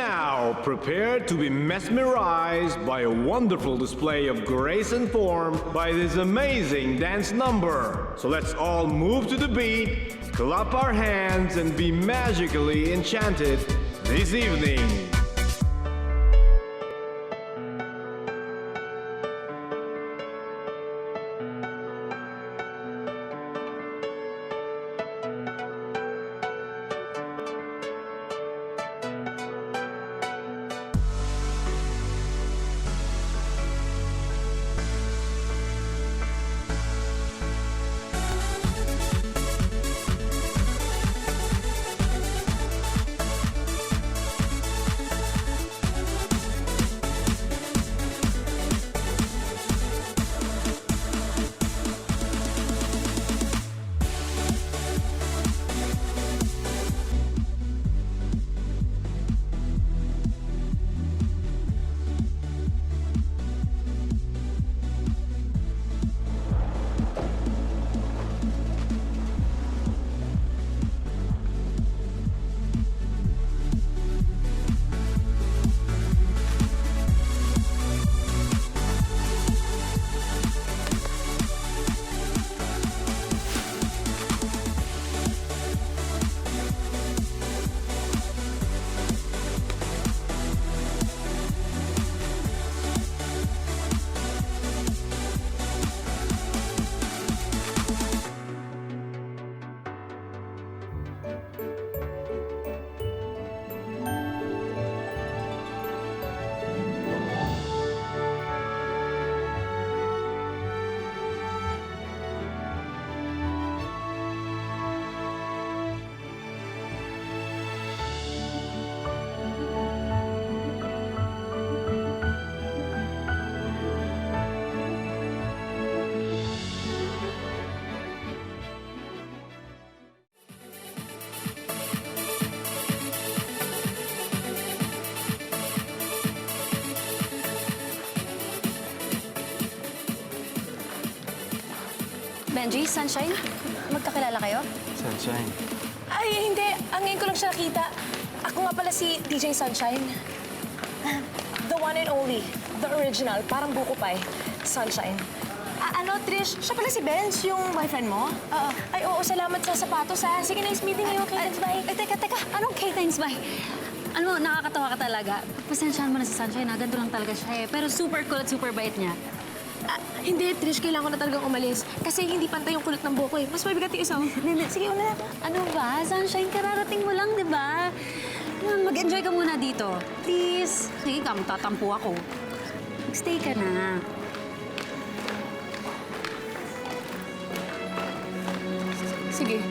now, prepare to be mesmerized by a wonderful display of grace and form by this amazing dance number. So let's all move to the beat, clap our hands, and be magically enchanted this evening. Benji, Sunshine, magkakilala kayo? Sunshine. Ay, hindi. Ngayon ko lang siya nakita. Ako nga pala si DJ Sunshine. The one and only. The original. Parang buko pa eh. Sunshine. Ano, Trish? Siya pala si Benz, yung boyfriend mo? Oo. Ay, oo. Salamat sa sapatos, ha? Sige, nice meeting you. Okay, thanks, bye. Teka. Anong okay, thanks, bye? Ano, nakakatawa ka talaga. Pasensyahan mo na si Sunshine, ha? Ganito lang talaga siya, eh. Pero super cool at super bait niya. Hindi, Trish. Kailangan ko na talagang umalis. Kasi hindi pantay yung kulot ng buko, eh. Mas mabigat yung isa. Hindi. Sige, una na. Ano ba? Sunshine, kararating mo lang, di ba? Mag-enjoy ka muna dito. Please. Sige ka, magtatampo ako. Mag-stay ka na. Sige.